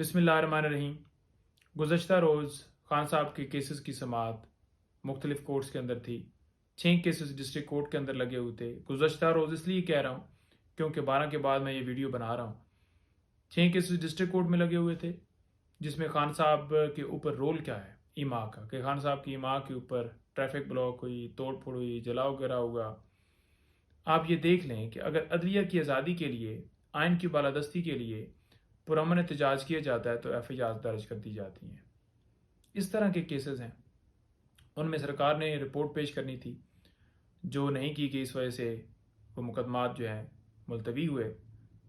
बिस्मिल्लाहिर्रहमानिर्रहीम। गुज़श्ता रोज़ खान साहब के केसेस की समाअत मुख्तलिफ़ कोर्ट्स के अंदर थी। 6 केसेस डिस्ट्रिक्ट कोर्ट के अंदर लगे हुए थे। गुज़श्ता रोज़ इसलिए कह रहा हूँ क्योंकि 12 के बाद मैं ये वीडियो बना रहा हूँ। 6 केसेस डिस्ट्रिक्ट कोर्ट में लगे हुए थे, जिसमें खान साहब के ऊपर रोल क्या है इमा का, कि खान साहब की इमा के ऊपर ट्रैफिक ब्लॉक हुई, तोड़ फोड़ हुई, जलाओ गिराव हुआ। आप ये देख लें कि अगर अदलिया की आज़ादी के लिए, आइन की बालादस्ती के लिए पुरअमन एहतजाज किया जाता है तो एफआईआर दर्ज कर दी जाती हैं। इस तरह के केसेस हैं, उनमें सरकार ने रिपोर्ट पेश करनी थी, जो नहीं की गई। इस वजह से वो मुकदमात जो हैं मुलतवी हुए।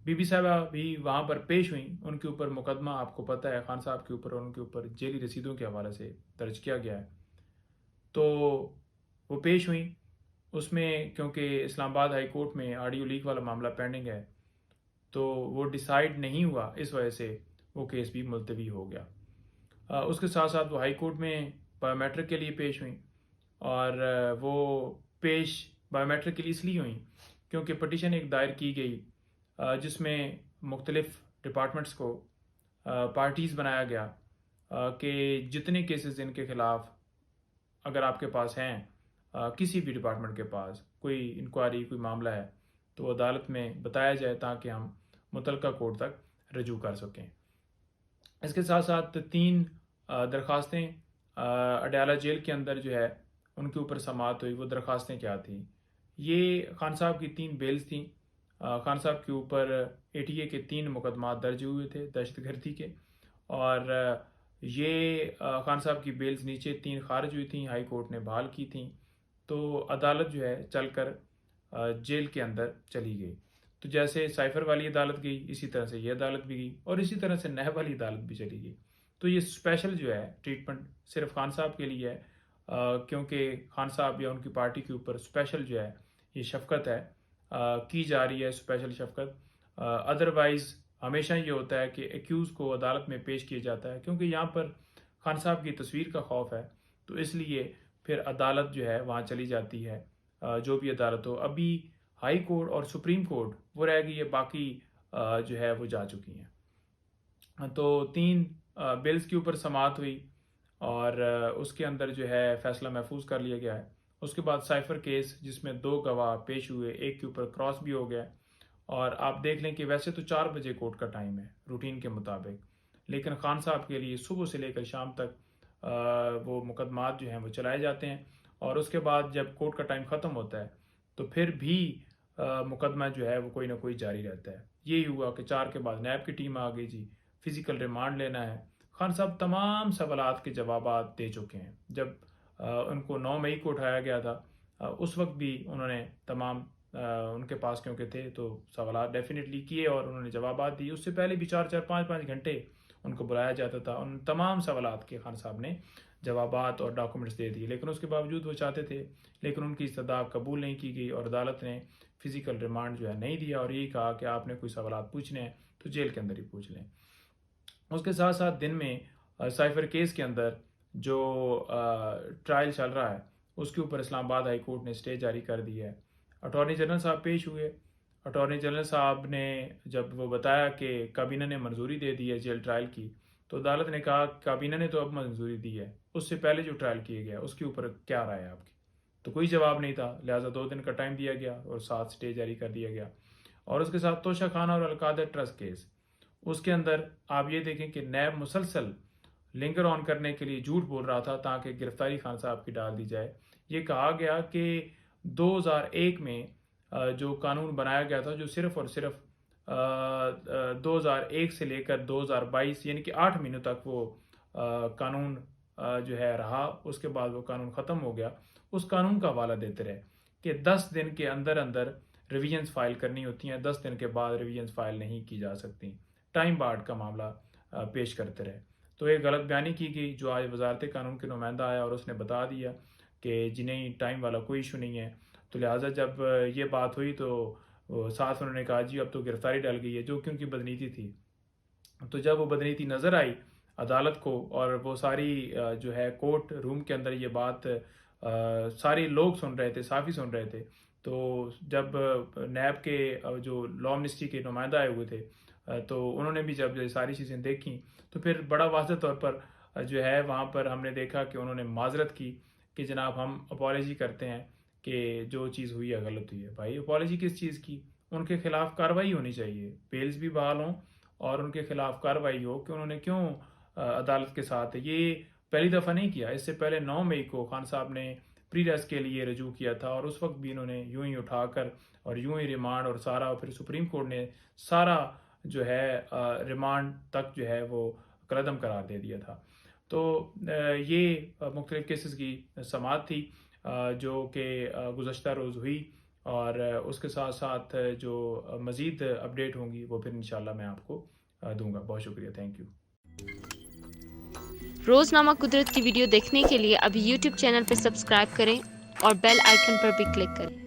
बीबी साहबा भी वहाँ पर पेश हुई, उनके ऊपर मुकदमा आपको पता है खान साहब के ऊपर और उनके ऊपर जेली रसीदों के हवाले से दर्ज किया गया है। तो वो पेश हुई, उसमें क्योंकि इस्लामाबाद हाई कोर्ट में ऑडियो लीक वाला मामला पेंडिंग है, तो वो डिसाइड नहीं हुआ। इस वजह से वो केस भी मुलतवी हो गया। उसके साथ साथ वो हाई कोर्ट में बायोमेट्रिक के लिए पेश हुई, और वो पेश बायोमेट्रिक के लिए इसलिए हुई क्योंकि पटिशन एक दायर की गई, जिसमें मुख्तलिफ डिपार्टमेंट्स को पार्टीज़ बनाया गया, कि जितने केसेस इनके ख़िलाफ़ अगर आपके पास हैं, किसी भी डिपार्टमेंट के पास कोई इंक्वायरी, कोई मामला है, तो अदालत में बताया जाए ताकि हम मुतलका कोर्ट तक रजू कर सकें। इसके साथ साथ 3 दरख्वास्तें अडयाला जेल के अंदर जो है उनके ऊपर समाअत हुई। वो दरख्वास्तें क्या थी? ये खान साहब की 3 बेल्स थी। खान साहब के ऊपर एटीए के 3 मुकदमा दर्ज हुए थे दहशतगर्दी के, और ये खान साहब की बेल्स नीचे 3 खारिज हुई थी, हाई कोर्ट ने बहाल की थी। तो अदालत जो है चलकर जेल के अंदर चली गई। तो जैसे साइफर वाली अदालत गई, इसी तरह से ये अदालत भी गई, और इसी तरह से नहब वाली अदालत भी चली गई। तो ये स्पेशल जो है ट्रीटमेंट सिर्फ खान साहब के लिए है, क्योंकि खान साहब या उनकी पार्टी के ऊपर स्पेशल जो है ये शफकत है, की जा रही है स्पेशल शफकत। अदरवाइज़ हमेशा ये होता है कि एक्यूज़ को अदालत में पेश किया जाता है, क्योंकि यहाँ पर खान साहब की तस्वीर का खौफ है, तो इसलिए फिर अदालत जो है वहाँ चली जाती है। जो भी अदालत हो, अभी हाई कोर्ट और सुप्रीम कोर्ट वो रह गई है, बाकी जो है वो जा चुकी हैं। तो 3 बिल्स के ऊपर समाअत हुई, और उसके अंदर जो है फैसला महफूज कर लिया गया है। उसके बाद साइफर केस, जिसमें 2 गवाह पेश हुए, एक के ऊपर क्रॉस भी हो गया। और आप देख लें कि वैसे तो 4 बजे कोर्ट का टाइम है रूटीन के मुताबिक, लेकिन खान साहब के लिए सुबह से लेकर शाम तक वो मुकदमात जो हैं वो चलाए जाते हैं, और उसके बाद जब कोर्ट का टाइम ख़त्म होता है तो फिर भी मुकदमा जो है वो कोई ना कोई जारी रहता है। यही हुआ कि 4 के बाद नैब की टीम आ गई जी, फिज़िकल रिमांड लेना है। खान साहब तमाम सवालात के जवाबात दे चुके हैं। जब उनको 9 मई को उठाया गया था, उस वक्त भी उन्होंने तमाम उनके पास क्योंकि थे तो सवालात डेफिनेटली किए और उन्होंने जवाबात दिए। उससे पहले भी 4-4 5-5 घंटे उनको बुलाया जाता था, उन तमाम सवालात के खान साहब ने जवाबात और डॉक्यूमेंट्स दे दिए, लेकिन उसके बावजूद वो चाहते थे, लेकिन उनकी इस्तदा कबूल नहीं की गई, और अदालत ने फिज़िकल रिमांड जो है नहीं दिया, और यही कहा कि आपने कोई सवालात पूछने हैं तो जेल के अंदर ही पूछ लें। उसके साथ साथ दिन में साइफर केस के अंदर जो ट्रायल चल रहा है, उसके ऊपर इस्लामाबाद हाई कोर्ट ने स्टे जारी कर दी है। अटॉर्नी जनरल साहब पेश हुए। अटॉर्नी जनरल साहब ने जब वो बताया कि काबीना ने मंजूरी दे दी है जेल ट्रायल की, तो अदालत ने कहा काबीना ने तो अब मंजूरी दी है, उससे पहले जो ट्रायल किया गया उसके ऊपर क्या राय है आपकी? तो कोई जवाब नहीं था, लिहाजा 2 दिन का टाइम दिया गया और 7 स्टे जारी कर दिया गया। और उसके साथ तोशा खाना और अलकादर ट्रस्ट केस, उसके अंदर आप ये देखें कि नैब मुसलसल लिंगर ऑन करने के लिए झूठ बोल रहा था ताकि गिरफ्तारी खान साहब की डाल दी जाए। ये कहा गया कि 2001 में जो कानून बनाया गया था, जो सिर्फ और सिर्फ 2001 से लेकर 2022 यानी कि 8 महीनों तक वो कानून जो है रहा, उसके बाद वो कानून ख़त्म हो गया। उस कानून का हवाला देते रहे कि 10 दिन के अंदर अंदर रिविजन्स फाइल करनी होती हैं, 10 दिन के बाद रिविजन्स फाइल नहीं की जा सकती। टाइम बार्ड का मामला पेश करते रहे। तो ये गलत बयानी की गई, जो आज वजारत कानून के नुमाइंदा आया और उसने बता दिया कि जिन्हें टाइम वाला कोई इशू नहीं है। तो लिहाजा जब ये बात हुई तो साथ उन्होंने कहा जी अब तो गिरफ्तारी डल गई है, जो कि उनकी बदनीति थी। तो जब वो बदनीति नज़र आई अदालत को, और वो सारी जो है कोर्ट रूम के अंदर ये बात सारे लोग सुन रहे थे, साफ़ी सुन रहे थे। तो जब नैब के जो लॉ मिनिस्ट्री के नुमाइंदा आए हुए थे, तो उन्होंने भी जब ये सारी चीज़ें देखी तो फिर बड़ा वाज़ेह तौर पर जो है वहाँ पर हमने देखा कि उन्होंने माज़रत की कि जनाब हम अपॉलजी करते हैं कि जो चीज़ हुई है गलत हुई है। भाई अपॉलजी किस चीज़ की? उनके खिलाफ कार्रवाई होनी चाहिए, बेल्स भी बहाल हों और उनके खिलाफ कार्रवाई हो कि उन्होंने क्यों अदालत के साथ ये पहली दफ़ा नहीं किया। इससे पहले 9 मई को खान साहब ने प्री रेस्ट के लिए रजू किया था और उस वक्त भी इन्होंने यूं ही उठाकर और यूं ही रिमांड और सारा फिर सुप्रीम कोर्ट ने सारा जो है रिमांड तक जो है वो कलअदम करार दे दिया था। तो ये मुख्तलिफ केसेस की समाअत थी जो कि गुज़श्ता रोज़ हुई और उसके साथ साथ जो मज़ीद अपडेट होंगी वो फिर इंशाल्लाह मैं आपको दूंगा। बहुत शुक्रिया, थैंक यू। रोज़नामा कुदरत की वीडियो देखने के लिए अभी YouTube चैनल पर सब्सक्राइब करें और बेल आइकन पर भी क्लिक करें।